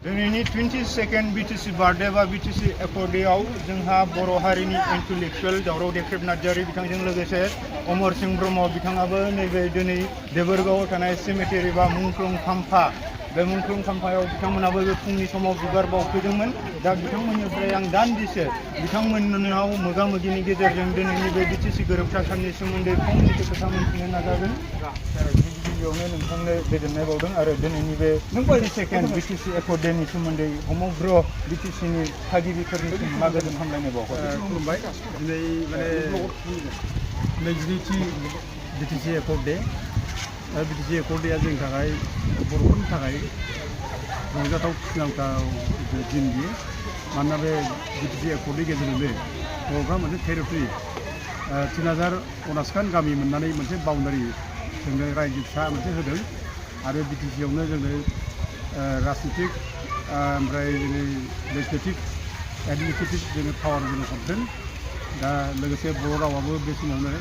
दिनैनि 22nd BTC birthday बा BTC एकर्डेआव जोंहा बर' हारिनि इन्टेलेक्चुवेल दावराव देख्रेब नार्जारी बिथांजों लोगोसे अमर सिंह ब्रह्म बिथाङाबो नैबे दिनै देबोरगावआव थानाय सेमेटेरि बा मुंख्लं खाम्फा बे मुंख्लं खाम्फायाव बिथांमोनाबो बे फुंनि समाव बिबार बावफैदोंमोन। दा बिथांमोननिफ्राय आं दान्दिसे बिथांमोननाव मोगा मोगिनि गेजेरजों दिनैनि बे BTC गोरोबथा साननि सोमोन्दै फंनैसो खोथा मोनथिनो नाजागोन। गिबियावनो नोंथांनो गोजोननाय बावदों आरो दिनैनि बे 22nd BTC एकर्डेनि सोमोन्दै समग्र BTCनि थागिबिफोरनिसिम मा गोजोन हामलायनाय बावहरो। खुलुमबाय। दिनै माने 22थि BTC एकर्डे BTC एकर्डेआ जोंनि थाखाय बर'फोरनि थाखाय रंजाथाव खुसिनांथाव दिन बियो। मानोना बे BTC एकर्डनि गेजेरजोंनो बर'फ्रा मोनसे टेरिटरि 3000 गामि मोननानै मोनसे बाउन्डारि जोंनो रायजो फिसा मोनसे होदों आरो BTCआवनो जोंनो राजनितिक ओमफ्राय जोंनि लेजिस्लेटिभ एडमिनिस्ट्रेटिभ जोंनो पावार जोंनो हरदों। दा लोगोसे बर' रावाबो बे समावनो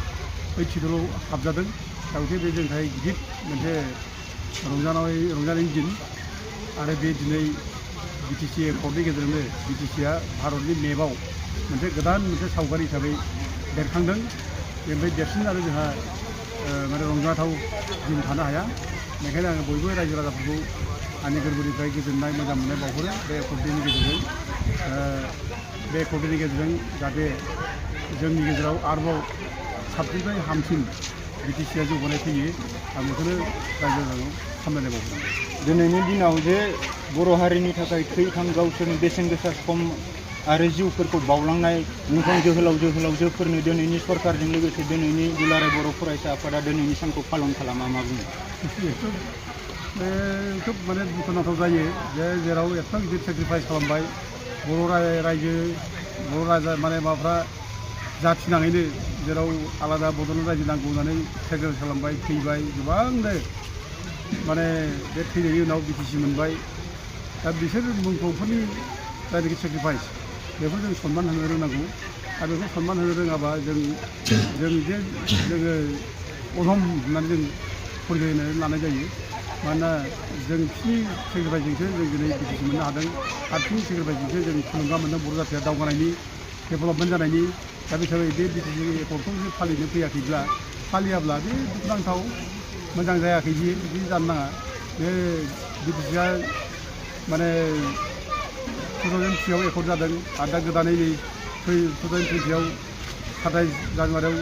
80 हाबजादों। दा बे जोंनि थाखाय गिदिर मोनसे रंजानायनि दिन आरो बे दिनै BTC एकर्डनि गेजेरजोंनो BTCआ भारतनि मेपआव मोनसे गोदान मोनसे सावगारि हिसाबै बेरखांदों। बेनिफ्राय देरसिन आरो जोंहा माने रंजाथाव दिन थानो हाया। बेनिखायनो आङो बयबो रायजो राजाफोरखौ आंनि गोरबोनिफ्राय गोजोननाय मोजां मोननाय बावहरो बे एकर्डनि गेजेरजों। बे एकर्डनि गेजेरजों जाहाथे जोंनि गेजेराव आरोबाव साबसिननिफ्राय हामसिन BTCआ जौगानाय फैयो आं बेखौनो रायजो राजाखौ हामलायनाय बावहरो। दिनैनि दिनाव जे बर' हारिनि थाखाय थैखां गावसोरनि बेसेन गोसा सम आरो जिउफोरखौ बावलांनाय मुंख्लं जोहोलावजोफोरनो दिनैनि सरकारजों लोगोसे दिनैनि दुलाराय बर' फरायसा आफादा दिनैनि सानखौ पालन खालामा मा बुङो? बे खोब माने दुखुनांथाव जायो जे जेराव एफा गिदिर सेक्रिफाइस खालामबाय बर' रायजो बर' राजा माने माबाफ्रा जाथिनाङैनो जेराव आलादा बड'लेण्ड रायजो नांगौ होननानै सेक्रिफाइस खालामबाय थैबाय गोबांनो माने बे थैनायनि उनाव BTC मोनबाय। दा बिसोर मुंख्लंफोरनि जायनाखि सेक्रिफाइस बेखौ जों सनमान होनो रोंनांगौ आरो बेखौ सनमान होनो रोङाबा जोङो अधम होननानै जों परिचय होनानै लानाय जायो। मानोना जों बिसिनि सेक्रिफाइसजोंसो जों दिनै BTC मोननो हादों आरो बिसिनि सेक्रिफाइसजोंसो जों थुलुंगा मोनदों बर' जाथिया दावगानायनि डेभेलपमेन्ट जानायनि। दा बे हिसाबै बे BTC एकर्डखौ जुदि फालिनो फालियाब्ला बे दुखुनांथाव मोजां जायाखै बिदि जानो नाङा। बे BTCआ माने 2003आव एकर्ड जादों आरो दा गोदानै नै 2020आव 27 जानुवारियाव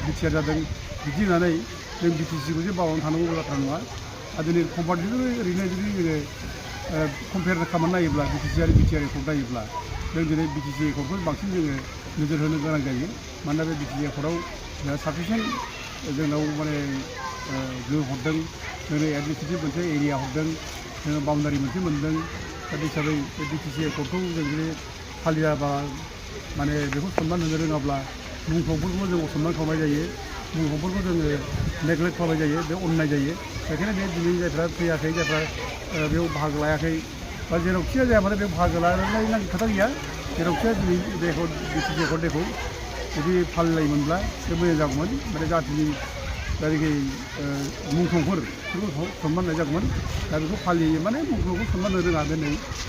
BTR जादों। बिदि होननानै जों BTCखौ जे बावनानै थानांगौ बाथ्रा नङा। आरो दिनै कम्पारेटिभलि ओरैनो जुदि जोङो कम्पेयार खालामनानै नायोब्ला BTC आरो BTR एकर्ड नायोब्ला जों दिनै BTC एकर्डखौ बांसिन जोङो नोजोर होनो गोनां जायो। मानोना बे BTC एकर्डआव जोंहा साफिसियेन्ट जोंनाव माने गोहो हरदों, जोंनो एडमिनिस्ट्रेटिभ मोनसे एरिया हरदों, जोङो बाउन्डारि मोनसे मोनदों। दा बे हिसाबै बे BTC एकर्डखौ जों जुदि फालियाबा माने बेखौ सनमान होनो रोङाब्ला मुंख्लंफोरखौबो जों सनमान खालामनाय जायो, मुंख्लंफोरखौ जोङो नेग्लेक्ट खालामनाय जायो, बे अननाय जायो। बेखायनो बे दिनै जायफ्रा फैयाखै जायफ्रा बेयाव बाहागो लायाखै बा जेरावखिया जाया माने बेयाव बाहागो लानायनि खोथा गैया। जेरावखिया दिनै बेखौ BTC एकर्ड डेखौ जुदि फालिलायोमोनब्ला बे मोजां जागौमोन। माने जाथिनि जायनाखि मुंख्लंफोरखौ सनमान होनाय जागौमोन। दा बेखौ फालियो माने मुंख्लंखौ सनमान होनो रोङा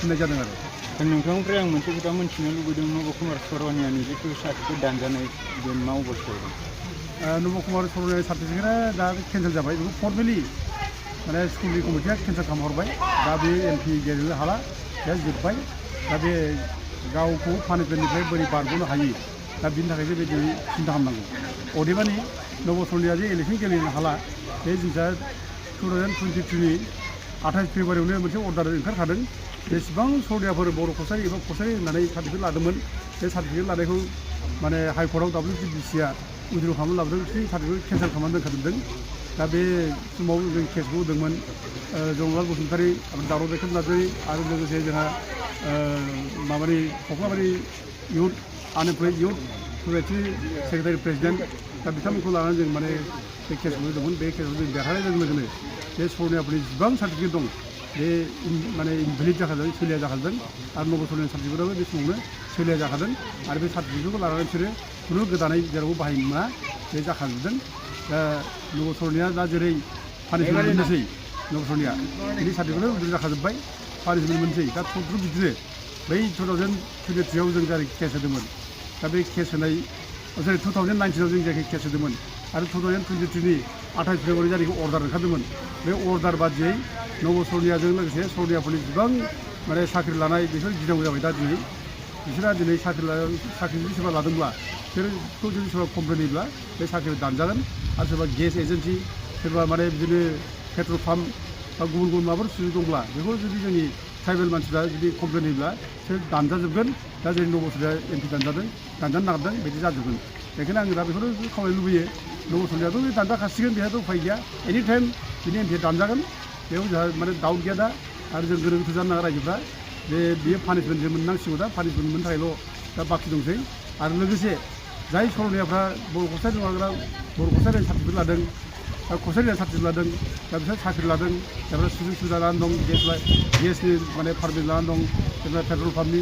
होननाय जादों आरो। नोंथांनिफ्राय आं मोनसे खोथा मोनथिनो लुबैदों नब कुमार सरनियानि जिथु सार्टिफिकेट दानजानाय बे मा अबस्थायाव दं? नब कुमार सरनियानि सार्टिफिकेटआ दा केन्सेल जाबाय। बेखौ फर्मेलि माने स्कुलनि कमिटिया केन्सेल खालामहरबाय। दा बे MP गेलेनो हाला, बे जोब्बाय। दा बे गावखौ पानिशमेन्टनिफ्राय बोरै बारग'नो हायो दा बिनि थाखायसो बे दिनै सिन्था खालामनांगौ। अदेबानि नब सरनिया जे इलेक्सन गेलेनो हाला बे जिनिसा 2022नि 28 फेब्रुवारियावनो मोनसे अर्डार ओंखारखादों। जेसेबां सरनियाफोर बर' कसारि एबा कसारि होननानै सार्टिफिकेट लादोंमोन बे सार्टिफिकेट लानायखौ माने हाइकर्टआव WCDCआ उइद्र' खालामनानै लाबोदों, बिसोरनि सार्टिफिकेट केन्सेल खालामनानै दोनखाजोबदों। दा बे समाव जों केसखौ होदोंमोन जंलाल बसुमतारी, दावराव देख्रेब नार्जारी आरो लोगोसे जोंहा माबानि कख्लाबारि youth unemployed youth society secretary president दा बिथांमोनखौ लानानै जों माने बे केसखौ होदोंमोन। बे केसआव जों देरहानाय लोगो लोगोनो बे सरनियाफोरनि जेसेबां सार्टिफिकेट दं बे माने इनभेलिड जाखादों, सोलिया जाखादों आरो नब सरनियानि सार्टिफिकेटआबो बे समावनो सोलिया जाखादों आरो बे सार्टिफिकेटखौ लानानै बिसोरो खुनु गोदानै जेरावबो बाहायनो मोना बे जाखाजोबदों। दा नब सरनिया दा जेरै पानिशमेन्ट मोननोसै नब सरनिया बिनि सार्टिफिकेटआव उइद्र' जाखाजोब्बाय। पानिशमेन्ट मोनसै दा थुद्रु बिदिनो बै 2023 आव जों जाय केस होदोंमोन दा बे केस होनाय सरि 2019 आव जों जायखौ केस होदोंमोन आरो 2023 नि 28 फेब्रुवारि जायखौ अर्डार ओंखारदोंमोन बे अर्डार बादियै नब सरनियाजों लोगोसे सरनियाफोरनि गोबां माने साख्रि लानाय बेफोर गिनांगौ जाबाय दा दिनै बिसोरहा दिनै साख्रि जुदि सोरबा लादोंब्ला बिसोरखौ जुदि सोरबा कमप्लेन होयोब्ला बे साख्रिखौ दानजागोन आरो सोरबा गेस एजेन्सि सोरबा माने बिदिनो पेट्रल पाम्प बा गुबुन गुबुन माबाफोर सुबिदा दंब्ला बेखौ जुदि जोंनि ट्राइबेल मानसिफ्रा जुदि कमप्लेन होयोब्ला बिसोर दानजाजोबगोन दा जेरै नब सरनिया एमपि दानजादों दानजानो नागिरदों बिदि जाजोबगोन बेखायनो आङो दा बेखौनो खावलायनो लुबैयो नब सरनियाथ' बे दानजाखासिगोन बेहाथ' उफाय गैया एनि टाइम बिनि एमपिआ दानजागोन बेयाव जोंहा माने दाउट गैया दा आरो जों गोरों गोथौ जानो नाङा रायजोफ्रा बेयो पानिशमेन्ट मोननांसिगौ दा पानिशमेन्ट मोननो थाखायल' दा बाखि दंसै आरो लोगोसे जाय सरनियाफ्रा बर' कसारि मावग्रा बर' कसारि सार्टिफिकेट लादों दा कसारि सार्टिफिकेट लादों दा बिसोर साख्रि लादों दा बिसोर सुजुग सुबिदा लानानै दं गेसनि माने पारमिट लानानै दं जेनेबा पेट्रल पाम्पनि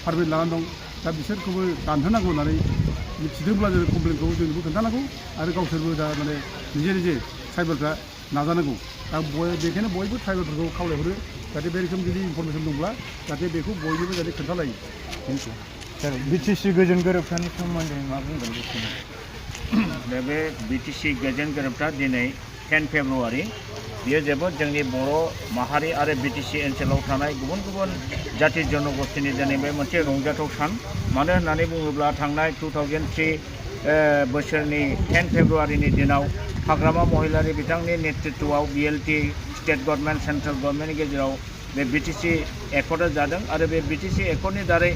पारमिट लानानै दं दा बिसोरखौबो दानहोनांगौ होननानै मिथिदोंब्ला जों कमप्लेनखौ जोंनोबो खोन्थानांगौ आरो गावसोरबो दा माने निजे ट्राइबेलफ्रा नाजानांगौ दा बेखायनो बयबो ट्राइबेलफोरखौ खावलायहरो जाहाथे बे रोखोम जुदि इनफरमेसन दंब्ला जाहाथे बेखौ बयनोबो जाहाथे खोन्थालायो सार बिटिसि गोजोन गोरोबथानि सोमोन्दै मा बुंगोन बेखौनो दा बे बिटिसि गोजोन गोरोबथा दिनै 10 फेब्रुवारि बियो जोबोद जोंनि बर' माहारि आरो बिटिसि ओनसोलाव थानाय गुबुन गुबुन जाथि जनगोष्ठीनि दिनै बे मोनसे रंजाथाव सान मानो होननानै बुङोब्ला थांनाय 2003 बोसोरनि 10 फेब्रुवारिनि दिनाव हाग्रामा महिलारि बिथांनि नेतृत्वआव बिएलटि स्टेट गभर्नमेन्ट सेन्ट्रेल गभर्नमेन्टनि गेजेराव बे बिटिसि एकर्डआ जादों आरो बे बिटिसि एकर्डनि दारै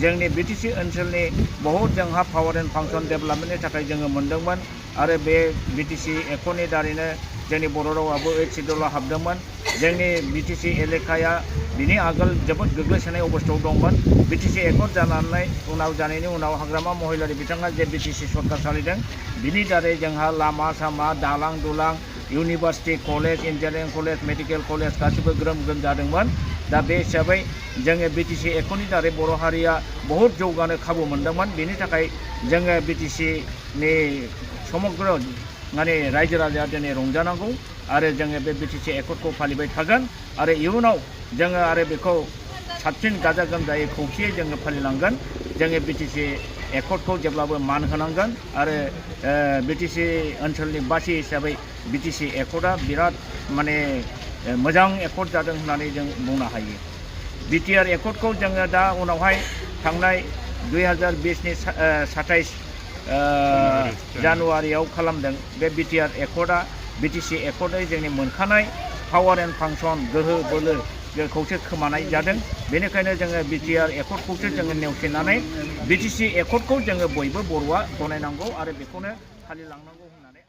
जोंनि बिटिसि ओनसोलनि बहुत जोंहा पावार एन्ड फांसन डेभेलपमेन्टनि थाखाय जोङो मोनदोंमोन आरो बे बिटिसि एकर्डनि दारैनो जोंनि बर' रावाबो 8 सिडिउलाव हाबदोंमोन जोंनि बिटिसि एलेकाया बिनि आगोल जोबोद गोग्लैसोनाय अबस्थायाव दंमोन बिटिसि एकर्ड जानायनि उनाव हाग्रामा महिलारि बिथाङा जे बिटिसि सरकार सालिदों बिनि दारै जोंहा लामा सामा दालां दुलां university college engineering college medical college गासिबो ग्रोम ग्रोम जादोंमोन दा बे हिसाबै जोङो बिटिसि एकर्डनि दारै बर' हारिया बहुत जौगानो खाबु मोनदोंमोन बेनि थाखाय जोङो बिटिसिनि समग्र माने रायजो राजाया दिनै रंजानांगौ आरो जोङो बे बिटिसि एकर्डखौ फालिबाय थागोन आरो इयुनाव जोङो आरो बेखौ साबसिन गाजा गोमजायै खौसेयै जोङो फालिलांगोन जोङो बिटिसि एकर्डखौ जेब्लाबो मान होनांगोन आरो बिटिसि ओनसोलनि बासि हिसाबै बिटिसि एकर्डआ बिराद माने मोजां एकर्ड जादों होननानै जों बुंनो हायो बिटिआर एकर्डखौ जोङो दा उनावहाय थांनाय 2020 नि 27 जानुवारियाव खालामदों बे बिटिआर एकर्डआ बिटिसि एकर्डै जोंनि मोनखानाय पावार एन्ड फांसन गोहो बोलो खौसो खोमानाय जादों बेनिखायनो जोङो बिटिआर एकर्डखौसो जोङो नेवसिनानै बिटिसि एकर्डखौ जोङो बयबो बर'आ गनायनांगौ आरो बेखौनो फालिलांनांगौ होननानै